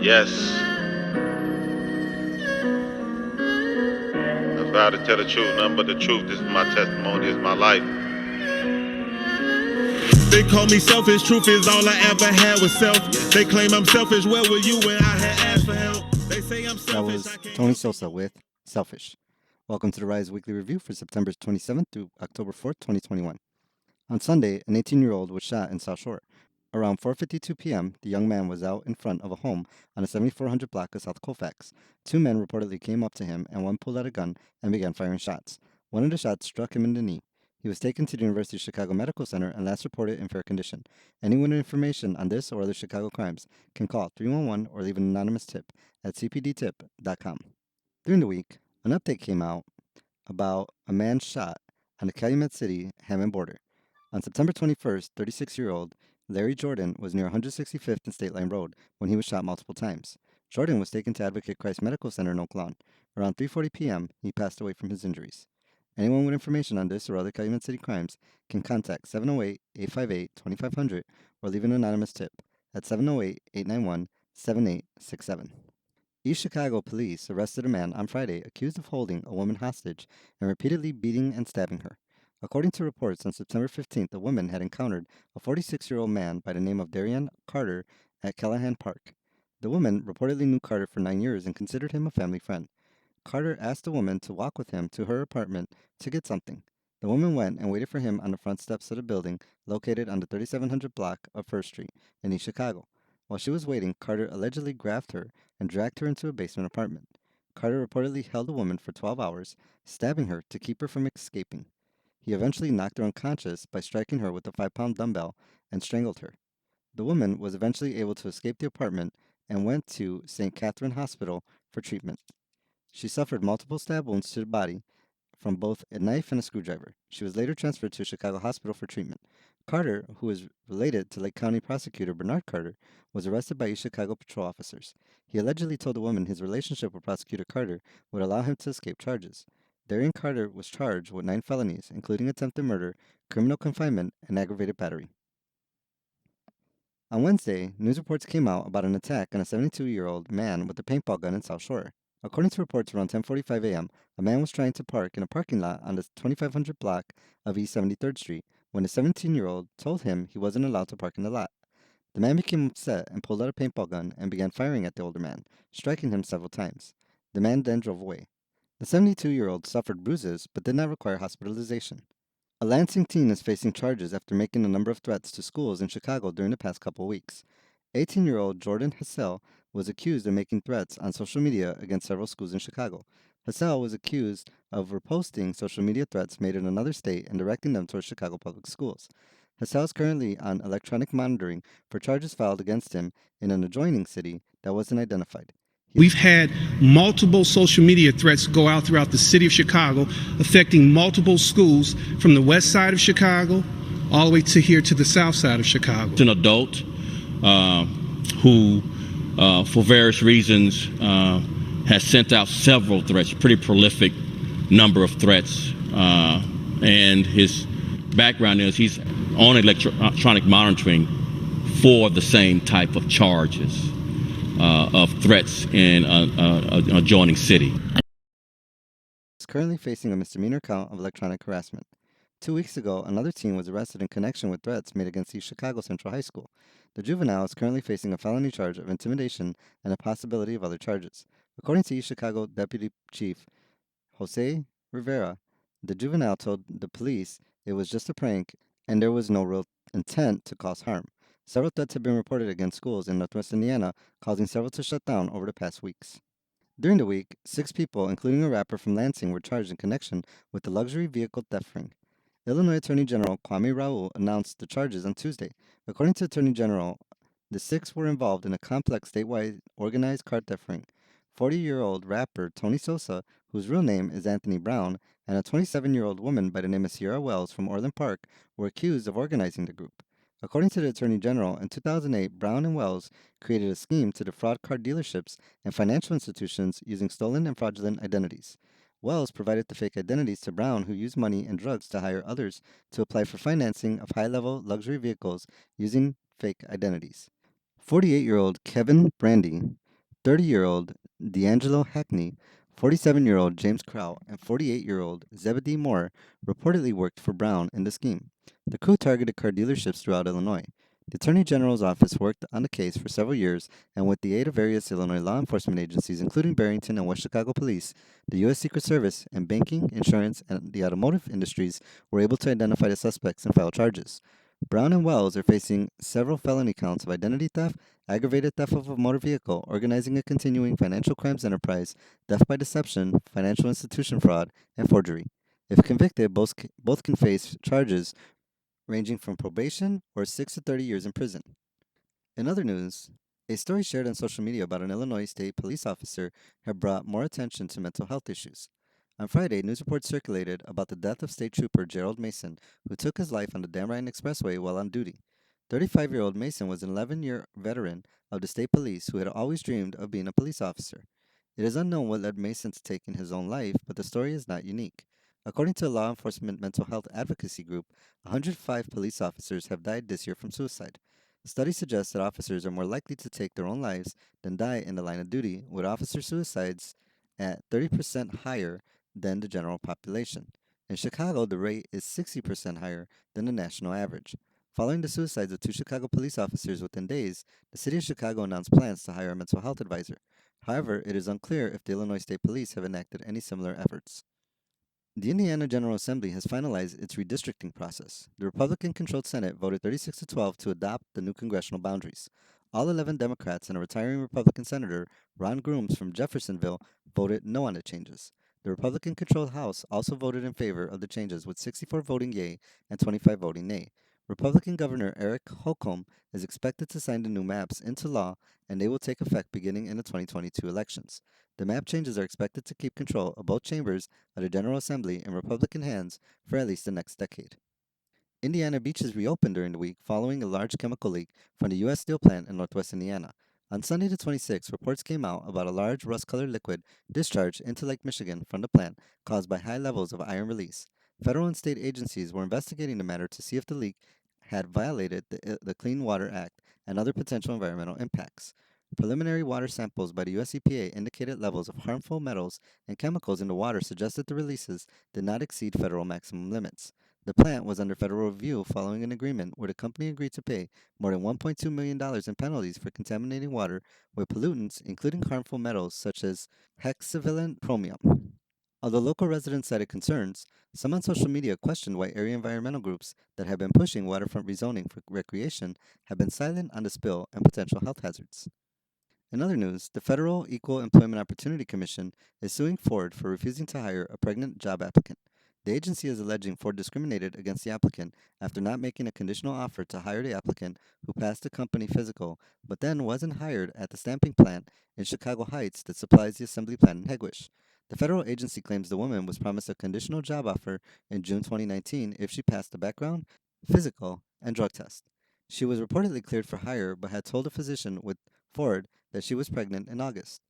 Yes, I vow to tell the truth, nothing but the truth. This is my testimony, this is my life. They call me selfish, truth is all I ever had was self. They claim I'm selfish, where were you when I had asked for help? They say I'm That selfish. was Tony Sosa with Selfish. Welcome to the Rise Weekly Review for September 27th through October 4th, 2021. On Sunday, an 18-year-old was shot in South Shore. Around 4:52 p.m., the young man was out in front of a home on the 7400 block of South Colfax. Two men reportedly came up to him, and one pulled out a gun and began firing shots. One of the shots struck him in the knee. He was taken to the University of Chicago Medical Center and last reported in fair condition. Anyone with information on this or other Chicago crimes can call 311 or leave an anonymous tip at cpdtip.com. During the week, an update came out about a man shot on the Calumet City Hammond border. On September 21st, 36-year-old Larry Jordan was near 165th and State Line Road when he was shot multiple times. Jordan was taken to Advocate Christ Medical Center in Oak Lawn. Around 3:40 p.m., he passed away from his injuries. Anyone with information on this or other Calumet City crimes can contact 708-858-2500 or leave an anonymous tip at 708-891-7867. East Chicago police arrested a man on Friday accused of holding a woman hostage and repeatedly beating and stabbing her. According to reports, on September 15th, a woman had encountered a 46-year-old man by the name of Darian Carter at Callahan Park. The woman reportedly knew Carter for 9 years and considered him a family friend. Carter asked the woman to walk with him to her apartment to get something. The woman went and waited for him on the front steps of the building located on the 3700 block of First Street in East Chicago. While she was waiting, Carter allegedly grabbed her and dragged her into a basement apartment. Carter reportedly held the woman for 12 hours, stabbing her to keep her from escaping. He eventually knocked her unconscious by striking her with a 5-pound dumbbell and strangled her. The woman was eventually able to escape the apartment and went to St. Catherine Hospital for treatment. She suffered multiple stab wounds to the body from both a knife and a screwdriver. She was later transferred to Chicago Hospital for treatment. Carter, who is related to Lake County prosecutor Bernard Carter, was arrested by East Chicago patrol officers. He allegedly told the woman his relationship with prosecutor Carter would allow him to escape charges. Darian Carter was charged with 9 felonies, including attempted murder, criminal confinement, and aggravated battery. On Wednesday, news reports came out about an attack on a 72-year-old man with a paintball gun in South Shore. According to reports around 10:45 a.m., a man was trying to park in a parking lot on the 2500 block of East 73rd Street when a 17-year-old told him he wasn't allowed to park in the lot. The man became upset and pulled out a paintball gun and began firing at the older man, striking him several times. The man then drove away. The 72-year-old suffered bruises but did not require hospitalization. A Lansing teen is facing charges after making a number of threats to schools in Chicago during the past couple weeks. 18-year-old Jordan Hassell was accused of making threats on social media against several schools in Chicago. Hassell was accused of reposting social media threats made in another state and directing them towards Chicago public schools. Hassell is currently on electronic monitoring for charges filed against him in an adjoining city that wasn't identified. We've had multiple social media threats go out throughout the city of Chicago, affecting multiple schools from the west side of Chicago all the way to here to the south side of Chicago. An adult who, for various reasons, has sent out several threats, pretty prolific number of threats. And his background is he's on electronic monitoring for the same type of charges. Of threats in an adjoining city. Is currently facing a misdemeanor count of electronic harassment. 2 weeks ago, another teen was arrested in connection with threats made against East Chicago Central High School. The juvenile is currently facing a felony charge of intimidation and a possibility of other charges. According to East Chicago Deputy Chief Jose Rivera, the juvenile told the police it was just a prank and there was no real intent to cause harm. Several threats have been reported against schools in Northwest Indiana, causing several to shut down over the past weeks. During the week, 6 people, including a rapper from Lansing, were charged in connection with the luxury vehicle theft ring. Illinois Attorney General Kwame Raoul announced the charges on Tuesday. According to Attorney General, the 6 were involved in a complex statewide organized car theft ring. 40-year-old rapper Tony Sosa, whose real name is Anthony Brown, and a 27-year-old woman by the name of Sierra Wells from Orland Park were accused of organizing the group. According to the Attorney General, in 2008, Brown and Wells created a scheme to defraud car dealerships and financial institutions using stolen and fraudulent identities. Wells provided the fake identities to Brown, who used money and drugs to hire others to apply for financing of high-level luxury vehicles using fake identities. 48-year-old Kevin Brandy 30-year-old D'Angelo Hackney, 47-year-old James Kraut, and 48-year-old Zebedee Moore reportedly worked for Brown in the scheme. The crew targeted car dealerships throughout Illinois. The Attorney General's office worked on the case for several years, and with the aid of various Illinois law enforcement agencies, including Barrington and West Chicago Police, the U.S. Secret Service, and banking, insurance, and the automotive industries were able to identify the suspects and file charges. Brown and Wells are facing several felony counts of identity theft, aggravated theft of a motor vehicle, organizing a continuing financial crimes enterprise, theft by deception, financial institution fraud, and forgery. If convicted, both can face charges ranging from probation or 6 to 30 years in prison. In other news, a story shared on social media about an Illinois state police officer had brought more attention to mental health issues. On Friday, news reports circulated about the death of State Trooper Gerald Mason, who took his life on the Damrine Expressway while on duty. 35-year-old Mason was an 11-year veteran of the state police who had always dreamed of being a police officer. It is unknown what led Mason to taking his own life, but the story is not unique. According to a law enforcement mental health advocacy group, 105 police officers have died this year from suicide. Studies suggest that officers are more likely to take their own lives than die in the line of duty, with officer suicides at 30% higher than the general population. In Chicago, the rate is 60% higher than the national average. Following the suicides of two Chicago police officers within days, the city of Chicago announced plans to hire a mental health advisor. However, it is unclear if the Illinois State Police have enacted any similar efforts. The Indiana General Assembly has finalized its redistricting process. The Republican controlled Senate voted 36 to 12 to adopt the new congressional boundaries. All 11 Democrats and a retiring Republican Senator, Ron Grooms from Jeffersonville, voted no on the changes. The Republican controlled House also voted in favor of the changes, with 64 voting yea and 25 voting nay. Republican Governor Eric Holcomb is expected to sign the new maps into law, and they will take effect beginning in the 2022 elections. The map changes are expected to keep control of both chambers of the General Assembly in Republican hands for at least the next decade. Indiana beaches reopened during the week following a large chemical leak from the U.S. Steel plant in northwest Indiana. On Sunday the 26th, reports came out about a large rust-colored liquid discharged into Lake Michigan from the plant caused by high levels of iron release. Federal and state agencies were investigating the matter to see if the leak had violated the Clean Water Act and other potential environmental impacts. Preliminary water samples by the U.S. EPA indicated levels of harmful metals and chemicals in the water suggested the releases did not exceed federal maximum limits. The plant was under federal review following an agreement where the company agreed to pay more than $1.2 million in penalties for contaminating water with pollutants, including harmful metals such as hexavalent chromium. Although local residents cited concerns, some on social media questioned why area environmental groups that have been pushing waterfront rezoning for recreation have been silent on the spill and potential health hazards. In other news, the Federal Equal Employment Opportunity Commission is suing Ford for refusing to hire a pregnant job applicant. The agency is alleging Ford discriminated against the applicant after not making a conditional offer to hire the applicant who passed the company physical but then wasn't hired at the stamping plant in Chicago Heights that supplies the assembly plant in Hegewisch. The federal agency claims the woman was promised a conditional job offer in June 2019 if she passed the background, physical, and drug test. She was reportedly cleared for hire but had told a physician with Ford that she was pregnant in August.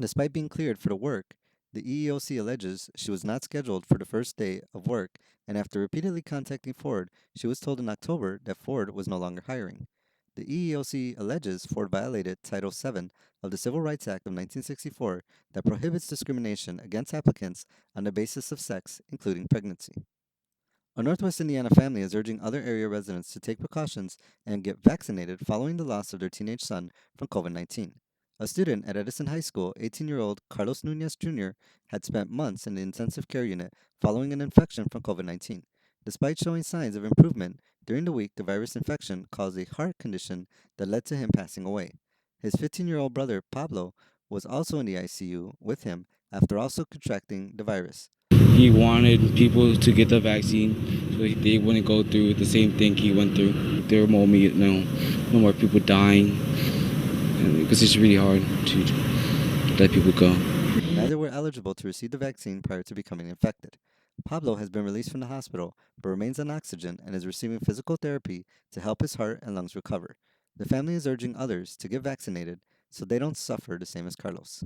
Despite being cleared for the work, the EEOC alleges she was not scheduled for the first day of work, and after repeatedly contacting Ford, she was told in October that Ford was no longer hiring. The EEOC alleges Ford violated Title VII of the Civil Rights Act of 1964 that prohibits discrimination against applicants on the basis of sex, including pregnancy. A Northwest Indiana family is urging other area residents to take precautions and get vaccinated following the loss of their teenage son from COVID 19. A student at Edison High School, 18-year-old Carlos Nunez Jr., had spent months in the intensive care unit following an infection from COVID 19. Despite showing signs of improvement, during the week the virus infection caused a heart condition that led to him passing away. His 15-year-old brother, Pablo, was also in the ICU with him after also contracting the virus. He wanted people to get the vaccine so they wouldn't go through the same thing he went through. There were no more people dying, because it's really hard to let people go. Neither were eligible to receive the vaccine prior to becoming infected. Pablo has been released from the hospital but remains on oxygen and is receiving physical therapy to help his heart and lungs recover. The family is urging others to get vaccinated so they don't suffer the same as Carlos.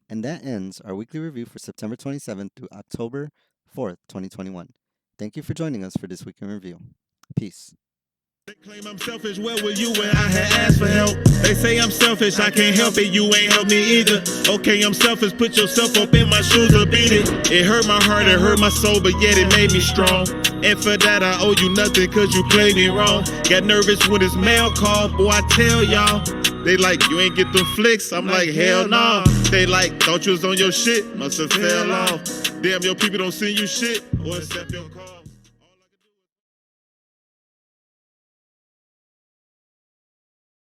And that ends our weekly review for September 27th through October 4th, 2021. Thank you for joining us for this week in review. Peace. They claim I'm selfish, where were you when I had asked for help? They say I'm selfish, I can't help it, you ain't help me either. Okay, I'm selfish, put yourself up in my shoes or beat it. It hurt my heart, it hurt my soul, but yet it made me strong. And for that I owe you nothing, cause you played me wrong. Got nervous when his mail called, boy I tell y'all. They like, you ain't get them flicks, I'm like, hell nah. They like, thought you was on your shit, must've fell off. Damn, your people don't send you shit, or accept your call.